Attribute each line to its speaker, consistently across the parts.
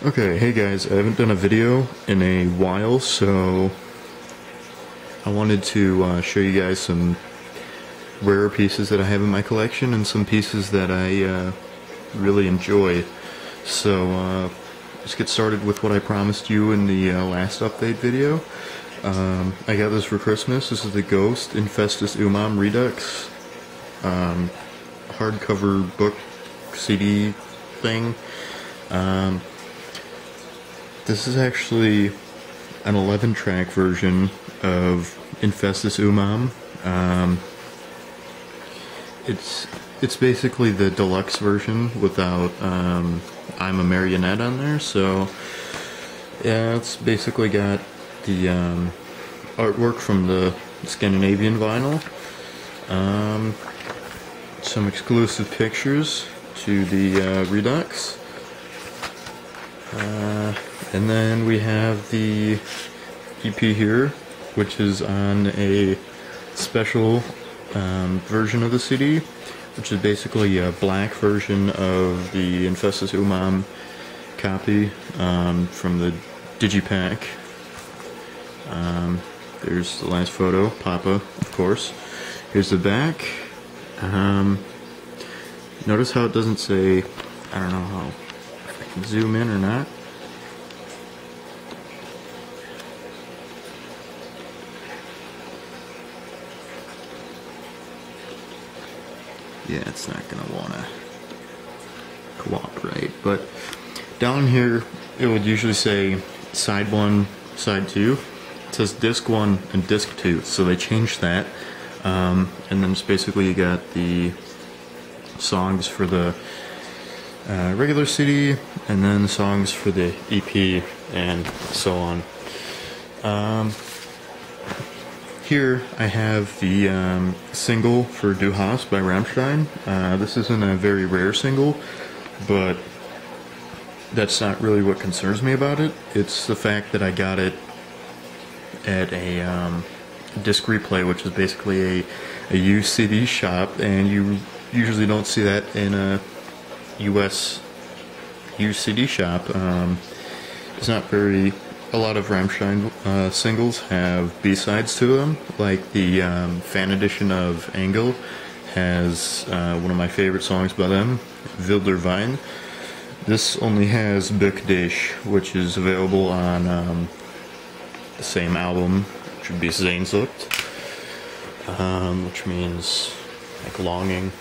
Speaker 1: Okay, hey guys, I haven't done a video in a while, so I wanted to show you guys some rare pieces that I have in my collection and some pieces that I really enjoy. So let's get started with what I promised you in the last update video. I got this for Christmas. This is the Ghost Infestissumam Redux hardcover book CD thing. This is actually an 11-track version of Infestissumam. It's basically the deluxe version without I'm a Marionette on there. So yeah, it's basically got the artwork from the Scandinavian vinyl, some exclusive pictures to the Redux. And then we have the EP here, which is on a special version of the CD, which is basically a black version of the Infestissumam copy from the Digipack. There's the last photo, Papa, of course. Here's the back. Notice how it doesn't say, I don't know how, if I can zoom in or not. Yeah, it's not going to want to cooperate, but down here it would usually say side 1, side 2. It says disc 1 and disc 2, so they changed that. And then it's basically you got the songs for the regular CD, and then songs for the EP, and so on. Here I have the single for Du Hast by Rammstein. This isn't a very rare single, but that's not really what concerns me about it. It's the fact that I got it at a disc replay, which is basically a used CD shop, and you usually don't see that in a US used CD shop. It's not very... A lot of Rammstein singles have B-sides to them, like the fan edition of Engel has one of my favorite songs by them, Wilder Wein. This only has Bück dich, which is available on the same album, which would be Sehnsucht, which means like longing.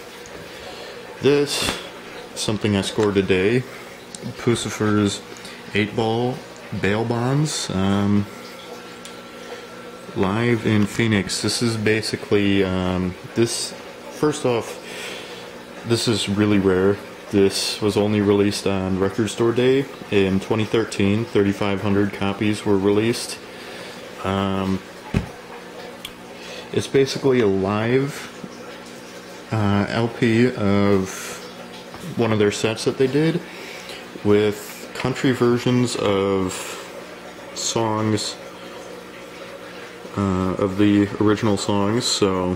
Speaker 1: This, something I scored today, Puscifer's 8-ball bail bonds, live in Phoenix. This is basically first off, this is really rare. This was only released on Record Store Day in 2013. 3,500 copies were released. It's basically a live LP of one of their sets that they did with country versions of songs, of the original songs. So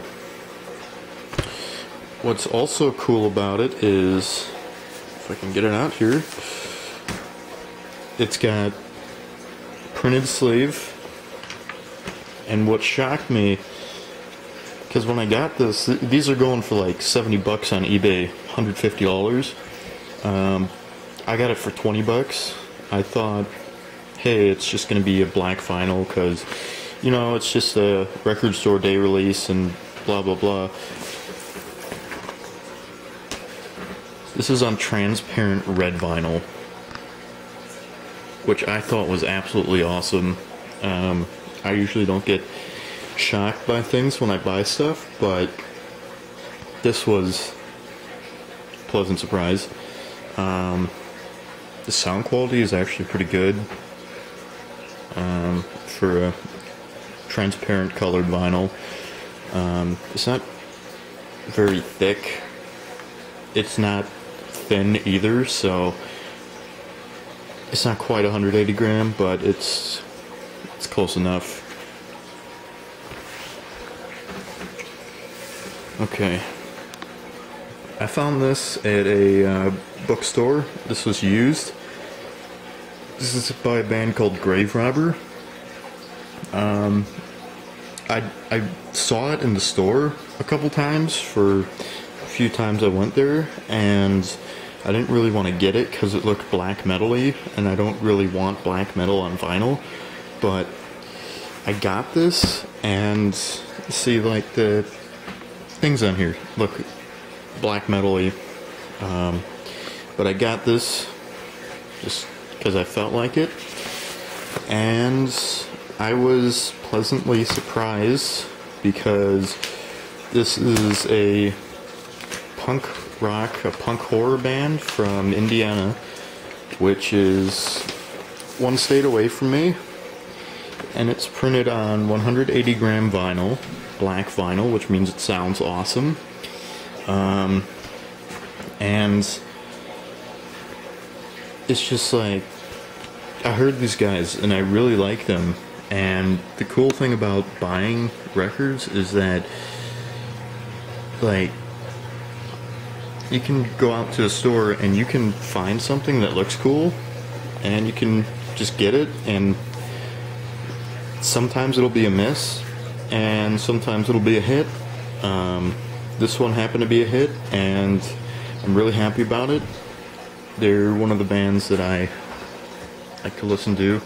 Speaker 1: what's also cool about it is, if I can get it out here, it's got printed sleeve. And what shocked me, because when I got this, these are going for like $70 on eBay, $150. I got it for $20. I thought, hey, it's just going to be a black vinyl because, you know, it's just a Record Store Day release and blah blah blah. This is on transparent red vinyl, which I thought was absolutely awesome. I usually don't get shocked by things when I buy stuff, but this was a pleasant surprise. The sound quality is actually pretty good for a transparent colored vinyl. It's not very thick. It's not thin either, so it's not quite 180 gram, but it's close enough. Okay. I found this at a bookstore. This was used. This is by a band called Grave Robber. I saw it in the store a couple times for a few times I went there, and I didn't really want to get it because it looked black metal-y, and I don't really want black metal on vinyl, but I got this, and see, like, the things on here look black metal-y, but I got this just because I felt like it, and I was pleasantly surprised because this is a punk rock, a punk horror band from Indiana, which is one state away from me, and it's printed on 180 gram vinyl, black vinyl, which means it sounds awesome. And it's just like, I heard these guys and I really like them, and the cool thing about buying records is that, like, you can go out to a store and you can find something that looks cool and you can just get it, and sometimes it'll be a miss and sometimes it'll be a hit. This one happened to be a hit and I'm really happy about it. They're one of the bands that I like to listen to.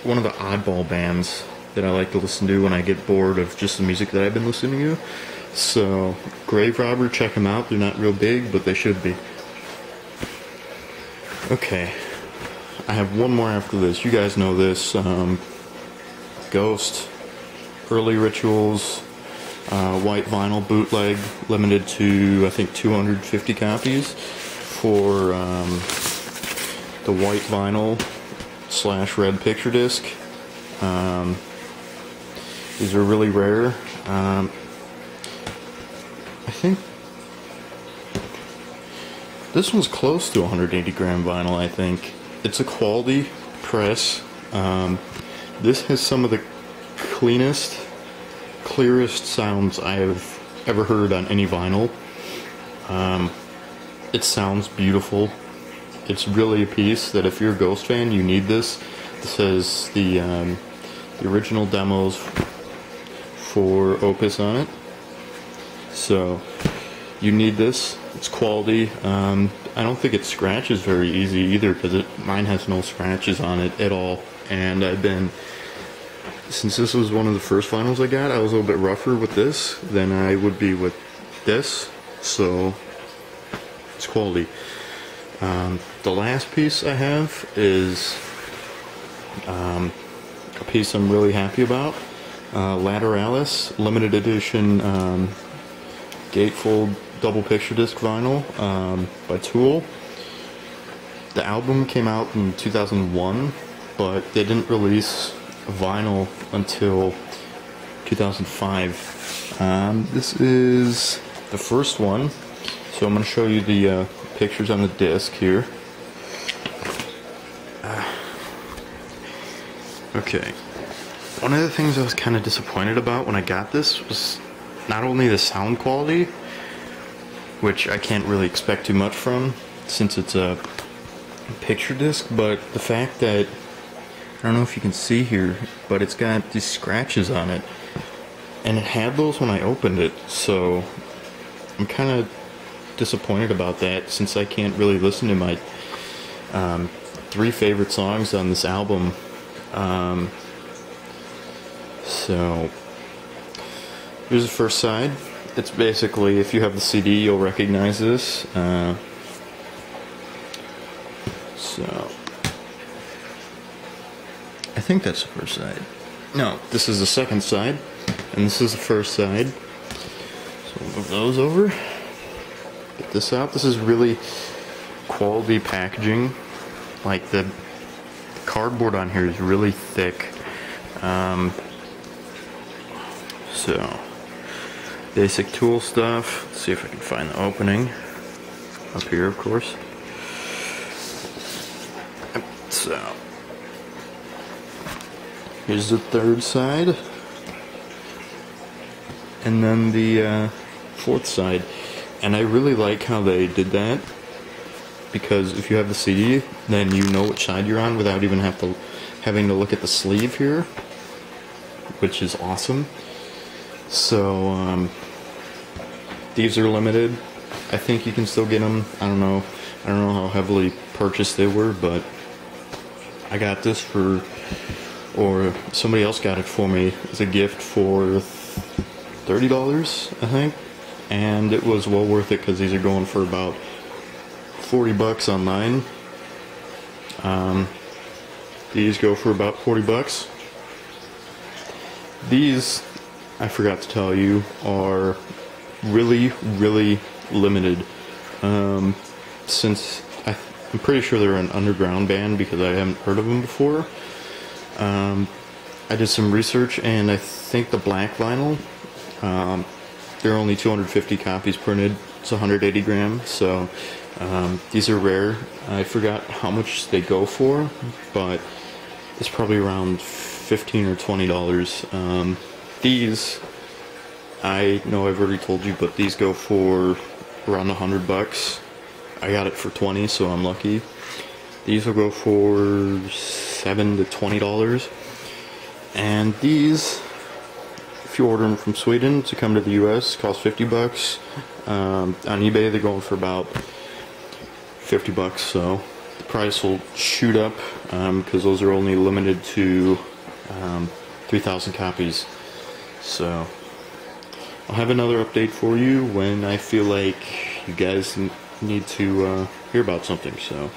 Speaker 1: One of the oddball bands that I like to listen to when I get bored of just the music that I've been listening to. So, Grave Robber, check them out. They're not real big, but they should be. Okay, I have one more after this. You guys know this. Ghost, Early Rituals, white vinyl bootleg, limited to, I think, 250 copies for the white vinyl / red picture disc. These are really rare. I think this one's close to 180 gram vinyl, I think. It's a quality press. This has some of the clearest sounds I have ever heard on any vinyl. It sounds beautiful. It's really a piece that if you're a Ghost fan, you need this. This has the original demos for Opus on it. So, you need this. It's quality. I don't think it scratches very easy either, because mine has no scratches on it at all. And since this was one of the first vinyls I got, I was a little bit rougher with this than I would be with this. So, it's quality. The last piece I have is a piece I'm really happy about. Lateralus, limited edition Gatefold double picture disc vinyl by Tool. The album came out in 2001, but they didn't release vinyl until 2005. This is the first one, so I'm going to show you the pictures on the disc here. Okay, one of the things I was kind of disappointed about when I got this was not only the sound quality, which I can't really expect too much from since it's a picture disc, but the fact that, I don't know if you can see here, but it's got these scratches on it, and it had those when I opened it, so I'm kind of disappointed about that since I can't really listen to my 3 favorite songs on this album. So here's the first side. It's basically, if you have the CD, you'll recognize this. So I think that's the first side. No, this is the second side, and this is the first side. So we'll move those over. Get this out. This is really quality packaging. Like, the cardboard on here is really thick. So, basic Tool stuff. Let's see if I can find the opening. Up here, of course. So, here's the third side. And then the fourth side. And I really like how they did that. because if you have the CD, then you know which side you're on without even having to look at the sleeve here, which is awesome. So these are limited. I think you can still get them. I don't know how heavily purchased they were, but I got this for, or somebody else got it for me as a gift for $30, I think, and it was well worth it because these are going for about $40 online. These go for about $40. These, I forgot to tell you, are really limited. Since I'm pretty sure they're an underground band because I haven't heard of them before. I did some research, and I think the black vinyl, there are only 250 copies printed. It's 180 grams, so these are rare. I forgot how much they go for, but it's probably around $15 or $20. These, I know I've already told you, but these go for around $100. I got it for 20, so I'm lucky. These will go for $7 to $20. And these, if you order them from Sweden to come to the US, cost $50. On eBay, they're going for about $50, so the price will shoot up because those are only limited to 3,000 copies. So I'll have another update for you when I feel like you guys need to hear about something. So